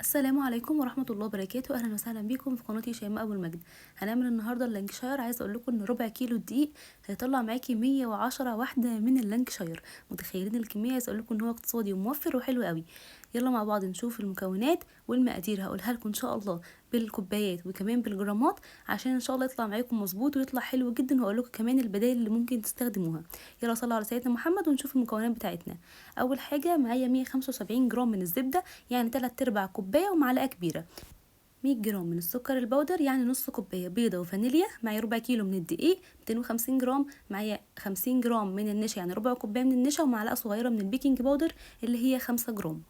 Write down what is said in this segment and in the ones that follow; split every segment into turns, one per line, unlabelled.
السلام عليكم ورحمة الله وبركاته. اهلا وسهلا بيكم في قناتي شيماء ابو المجد. هنعمل النهارده اللانكشاير. عايزه اقول لكم ان ربع كيلو دقيق هيطلع معاكي 110 واحده من اللانكشاير. متخيلين الكميه؟ عايزه اقول لكم ان هو اقتصادي وموفر وحلو قوي. يلا مع بعض نشوف المكونات والمقادير، هقولها لكم ان شاء الله بالكوبايات وكمان بالجرامات عشان ان شاء الله يطلع معاكم مظبوط ويطلع حلو جدا، وهقول لكم كمان البدائل اللي ممكن تستخدموها. يلا صلوا على سيدنا محمد ونشوف المكونات بتاعتنا. اول حاجه معايا 175 جرام من الزبده، يعني 3/4 كوبايه ومعلقه كبيره. 100 جرام من السكر البودر، يعني نص كوبايه بيضه وفانيليا. معايا ربع كيلو من الدقيق 250 جرام. معايا 50 جرام من النشا، يعني ربع كوبايه من النشا، ومعلقه صغيره من البيكنج باودر اللي هي 5 جرام.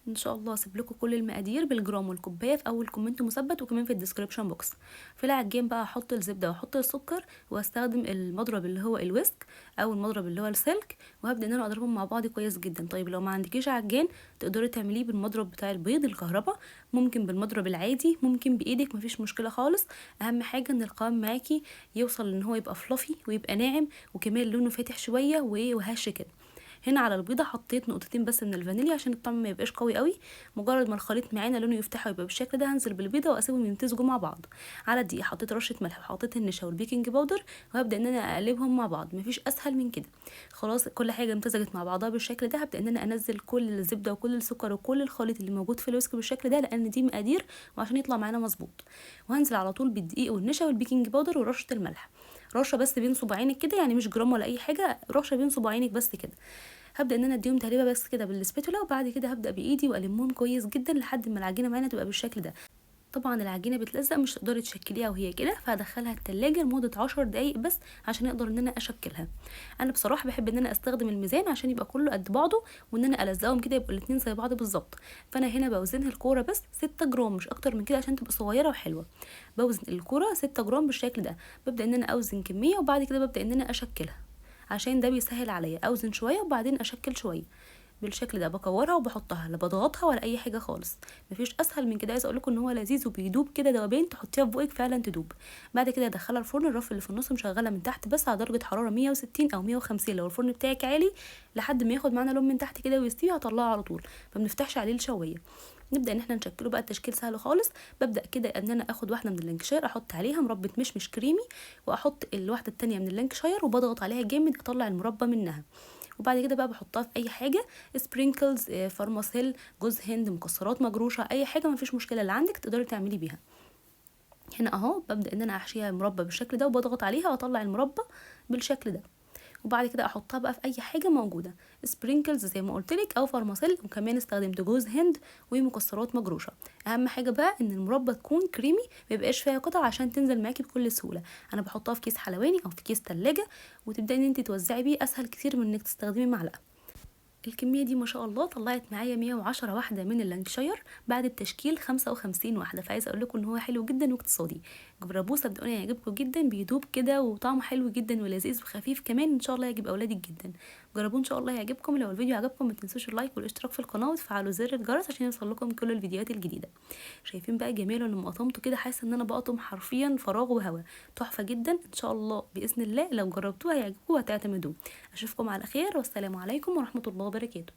ان شاء الله هسيب لكم كل المقادير بالجرام والكوبايه في اول كومنت مثبت وكمان في الديسكريبشن بوكس. في العجين بقى احط الزبده واحط السكر واستخدم المضرب اللي هو الويسك او المضرب اللي هو السلك، وهبدا ان انا اضربهم مع بعض كويس جدا. طيب لو ما عندكيش عجان تقدري تعمليه بالمضرب بتاع البيض الكهرباء، ممكن بالمضرب العادي، ممكن بايدك، مفيش مشكله خالص. اهم حاجه ان القوام معاكي يوصل ان هو يبقى فلافي ويبقى ناعم وكمان لونه فاتح شويه وهش كده. هنا على البيضه حطيت نقطتين بس من الفانيليا عشان الطعم ما يبقاش قوي قوي. مجرد ما الخليط معانا لونه يفتح ويبقى بالشكل ده هنزل بالبيضه واسيبهم يمتزجوا مع بعض. على الدقيق حطيت رشه ملح وحطيت النشا والبيكنج باودر، وهبدا ان انا اقلبهم مع بعض، مفيش اسهل من كده. خلاص كل حاجه امتزجت مع بعضها بالشكل ده، هبدا ان انا انزل كل الزبده وكل السكر وكل الخليط اللي موجود في الويسك بالشكل ده، لان دي مقادير وعشان يطلع معانا مظبوط. وهنزل على طول بالدقيق والنشا والبيكنج باودر ورشه الملح، رشه بس بين صباعينك كده، يعني مش جرام ولا اي حاجه، رشه بين صباعينك بس كده. هبدا ان انا اديهم تقليبه بس كده بالسباتولا، وبعد كده هبدا بايدي والمهم كويس جدا لحد ما العجينه معانا تبقى بالشكل ده. طبعا العجينه بتلزق مش تقدري تشكليها وهي كده، فهدخلها التلاجة لمده 10 دقايق بس عشان اقدر ان انا اشكلها. انا بصراحه بحب ان انا استخدم الميزان عشان يبقى كله قد بعضه، وان انا الزقهم كده يبقوا الاتنين زي بعض بالظبط. فانا هنا بوزنها الكوره بس 6 جرام، مش اكتر من كده عشان تبقى صغيره وحلوه. بوزن الكوره 6 جرام بالشكل ده. ببدا ان انا اوزن كميه وبعد كده ببدا ان انا اشكلها، عشان ده بيسهل عليا اوزن شويه وبعدين اشكل شويه بالشكل ده. بكورها وبحطها، لا بضغطها ولا اي حاجه خالص، مفيش اسهل من كده. عايزه اقول لكم ان هو لذيذ وبيدوب كده دوبين، تحطيها في بوقك فعلا تدوب. بعد كده ادخلها الفرن، الرف اللي في النص مشغله من تحت بس على درجه حراره 160 او 150 لو الفرن بتاعك عالي، لحد ما ياخد معانا لون من تحت كده ويستوي هطلعه على طول، ما بنفتحش عليه الشوايه. نبدا ان احنا نشكله بقى. التشكيل سهل خالص. ببدا كده ان انا اخد واحده من اللانكشاير احط عليها مربى مشمش كريمي، واحط الواحده التانية من اللانكشاير وبضغط عليها جامد اطلع المربى منها. وبعد كده بقى بحطها في اي حاجه، سبرينكلز، فارماسيل، جوز هند، مكسرات مجروشه، اي حاجه مفيش مشكله اللي عندك تقدري تعملي بيها. هنا اهو ببدا ان انا احشيها مربى بالشكل ده وبضغط عليها واطلع المربى بالشكل ده. وبعد كده احطها بقى في اي حاجه موجوده، سبرينكلز زي ما قلت لك او فارماسيل، وكمان استخدمت جوز هند ومكسرات مجروشه. اهم حاجه بقى ان المربى تكون كريمي، ما يبقاش فيها قطع عشان تنزل معاكي بكل سهوله. انا بحطها في كيس حلواني او في كيس تلاجة، وتبداي ان انت توزعي بيه، اسهل كتير من انك تستخدمي معلقه. الكمية دي ما شاء الله طلعت معايا 110 واحدة من اللانكشاير بعد التشكيل 55 واحدة، فعايزة اقول لكم ان هو حلو جدا واقتصادي. جربوه صدقوني هيعجبكم جدا، بيدوب كده وطعمه حلو جدا ولذيذ وخفيف كمان، ان شاء الله يعجب اولادك جدا. جربوه ان شاء الله يعجبكم. لو الفيديو عجبكم ما تنسوش اللايك والاشتراك في القناة وتفعلوا زر الجرس عشان يوصل لكم كل الفيديوهات الجديدة. شايفين بقى جماله لما قطمته كده؟ حاسه ان انا بقطم حرفيا فراغ وهوا. تحفة جدا ان شاء الله باذن الله، لو جربتوه هيعجبكم وهتعتمدوه. اشوفكم على خير، والسلام عليكم ورحمة الله وبركاته.